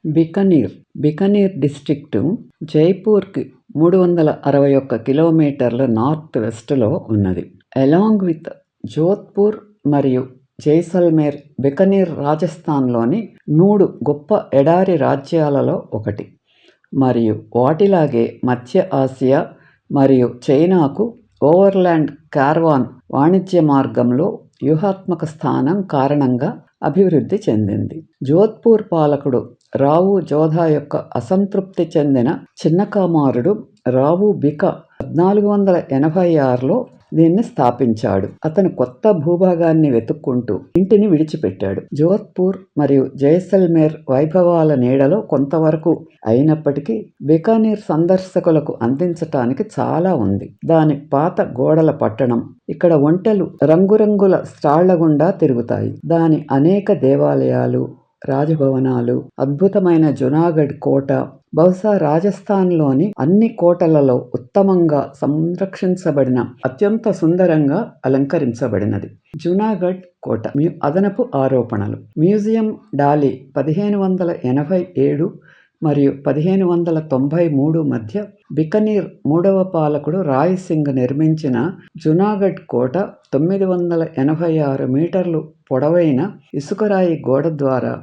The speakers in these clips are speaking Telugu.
బికనీర్ బికనీర్ డిస్ట్రిక్టు జైపూర్కి 361 కిలోమీటర్ల నార్త్ వెస్ట్లో ఉన్నది. అలాంగ్ విత్ జోధ్పూర్ మరియు జైసల్మేర్, బికనీర్ రాజస్థాన్లోని 3 గొప్ప ఎడారి రాజ్యాలలో ఒకటి మరియు వాటిలాగే మధ్య ఆసియా మరియు చైనాకు ఓవర్లాండ్ క్యారవాన్ వాణిజ్య మార్గంలో వ్యూహాత్మక స్థానం కారణంగా అభివృద్ధి చెందింది. జోధ్పూర్ పాలకుడు రావు జోధా యొక్క అసంతృప్తి చెందిన చిన్న కుమారుడు రావు బిక 1486లో దీన్ని స్థాపించాడు. అతను కొత్త భూభాగాన్ని వెతుక్కుంటూ ఇంటిని విడిచిపెట్టాడు. జోధ్పూర్ మరియు జైసల్మేర్ వైభవాల నీడలో కొంతవరకు అయినప్పటికీ బికానీర్ సందర్శకులకు అందించటానికి చాలా ఉంది. దాని పాత గోడల పట్టణం, ఇక్కడ ఒంటెలు రంగురంగుల స్టాళ్ల గుండా తిరుగుతాయి. దాని అనేక దేవాలయాలు, రాజభవనాలు, అద్భుతమైన జునాగఢ్ కోట బహుశా రాజస్థాన్లోని అన్ని కోటలలో ఉత్తమంగా సంరక్షించబడిన అత్యంత సుందరంగా అలంకరించబడినది. జునాగఢ్ కోట అదనపు ఆరోపణలు. మ్యూజియం డాలి 1587 మరియు 1593 మధ్య బికనీర్ 3వ పాలకుడు రాయ్ సింగ్ నిర్మించిన జునాగఢ్ కోట 986 మీటర్లు పొడవైన ఇసుకరాయి గోడ ద్వారా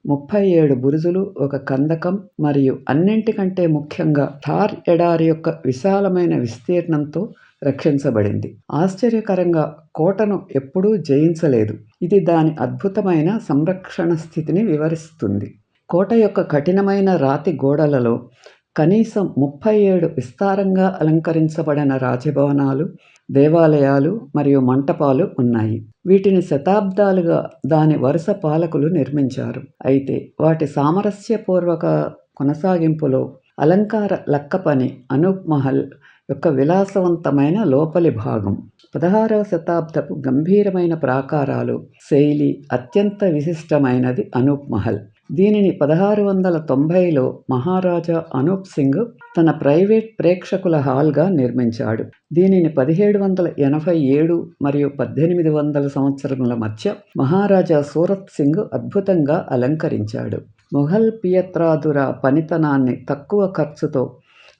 37 బురుజులు, ఒక కందకం మరియు అన్నింటికంటే ముఖ్యంగా థార్ ఎడారి యొక్క విశాలమైన విస్తీర్ణంతో రక్షించబడింది. ఆశ్చర్యకరంగా కోటను ఎప్పుడూ జయించలేదు. ఇది దాని అద్భుతమైన సంరక్షణ స్థితిని వివరిస్తుంది. కోట యొక్క కఠినమైన రాతి గోడలలో కనీసం 37 విస్తారంగా అలంకరించబడిన రాజభవనాలు, దేవాలయాలు మరియు మంటపాలు ఉన్నాయి. వీటిని శతాబ్దాలుగా దాని వరుస పాలకులు నిర్మించారు. అయితే వాటి సామరస్యపూర్వక కొనసాగింపులో అలంకార లక్కపని అనూప్ మహల్ యొక్క విలాసవంతమైన లోపలి భాగం. 16వ శతాబ్దపు గంభీరమైన ప్రాకారాలు శైలి అత్యంత విశిష్టమైనది అనూప్ మహల్. దీనిని 1690లో మహారాజా అనూప్ సింగ్ తన ప్రైవేట్ ప్రేక్షకుల హాల్గా నిర్మించాడు. దీనిని 1787 మరియు 1800 సంవత్సరముల మధ్య మహారాజా సూరత్ సింగ్ అద్భుతంగా అలంకరించాడు. మొఘల్ పియత్రాదుర పనితనాన్ని తక్కువ ఖర్చుతో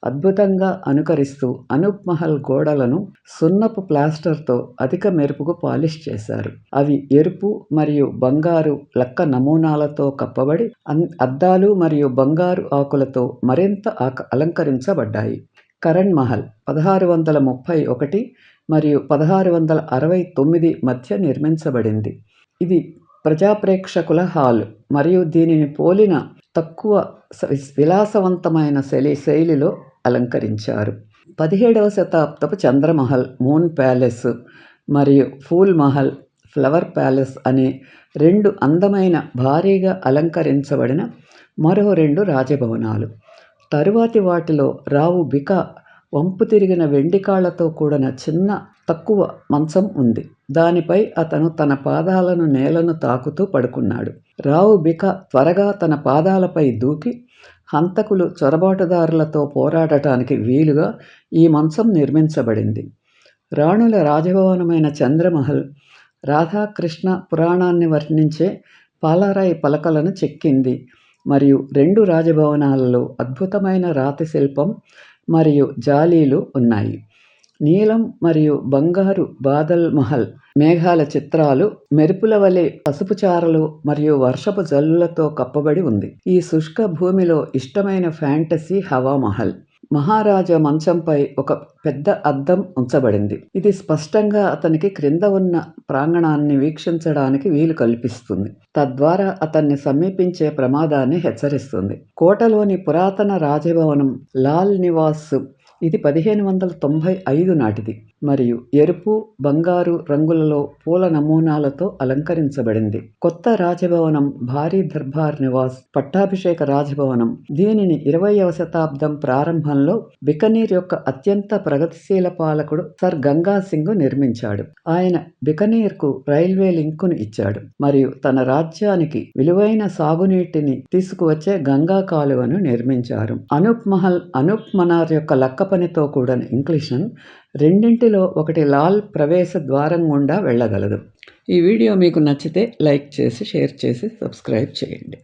అద్భుతంగా అనుకరిస్తూ అనూప్ మహల్ గోడలను సున్నపు ప్లాస్టర్తో అధిక మెరుపుకు పాలిష్ చేశారు. అవి ఎరుపు మరియు బంగారు లక్క నమూనాలతో కప్పబడి అద్దాలు మరియు బంగారు ఆకులతో మరింత అలంకరించబడ్డాయి. కరణ్ మహల్ 1631 మరియు 1669 మధ్య నిర్మించబడింది. ఇది ప్రజాప్రేక్షకుల హాల్ మరియు దీనిని పోలిన తక్కువ విలాసవంతమైన శైలిలో అలంకరించారు. 17వ శతాబ్దపు చంద్రమహల్, మూన్ ప్యాలెస్ మరియు ఫూల్ మహల్, ఫ్లవర్ ప్యాలెస్ అనే 2 అందమైన భారీగా అలంకరించబడిన మరో 2 రాజభవనాలు. తరువాతి వాటిలో రావు బిక వంపు తిరిగిన వెండి కాళ్లతో కూడిన చిన్న తక్కువ మంచం ఉంది. దానిపై అతను తన పాదాలను నేలను తాకుతూ పడుకున్నాడు. రావు బిక త్వరగా తన పాదాలపై దూకి హంతకులు, చొరబాటుదారులతో పోరాడటానికి వీలుగా ఈ మంచం నిర్మించబడింది. రాణుల రాజభవనమైన చంద్రమహల్ రాధాకృష్ణ పురాణాన్ని వర్ణించే పాలరాయి పలకలను చెక్కింది మరియు 2 రాజభవనాలలో అద్భుతమైన రాతి శిల్పం మరియు జాలీలు ఉన్నాయి. నీలం మరియు బంగారు బాదల్ మహల్ మేఘాల చిత్రాలు, మెరుపుల వలె పసుపు చారలు మరియు వర్షపు జల్లులతో కప్పబడి ఉంది. ఈ శుష్క భూమిలో ఇష్టమైన ఫ్యాంటసీ హవా మహల్. మహారాజా మంచంపై ఒక పెద్ద అద్దం ఉంచబడింది. ఇది స్పష్టంగా అతనికి క్రింద ఉన్న ప్రాంగణాన్ని వీక్షించడానికి వీలు కల్పిస్తుంది, తద్వారా అతన్ని సమీపించే ప్రమాదాన్ని హెచ్చరిస్తుంది. కోటలోని పురాతన రాజభవనం లాల్ నివాస్. ఇది 1595 నాటిది మరియు ఎరుపు, బంగారు రంగులలో పూల నమూనాలతో అలంకరించబడింది. కొత్త రాజభవనం భారీ దర్బార్ నివాస్, పట్టాభిషేక రాజభవనం. దీనిని 20వ శతాబ్దం ప్రారంభంలో బికనీర్ యొక్క అత్యంత ప్రగతిశీల పాలకుడు సర్ గంగా సింగ్ నిర్మించాడు. ఆయన బికనీర్కు రైల్వే లింకును ఇచ్చాడు మరియు తన రాజ్యానికి విలువైన సాగునీటిని తీసుకువచ్చే గంగా కాలువను నిర్మించారు. అనూప్ మహల్ అనూప్ మనార్ యొక్క లక్కపనితో కూడిన ఇంక్లిషన్ రెండింటిలో ఒకటి లాల్ ప్రవేశ ద్వారం గుండా వెళ్ళగలదు. ఈ వీడియో మీకు నచ్చితే లైక్ చేసి, షేర్ చేసి, సబ్స్క్రైబ్ చేయండి.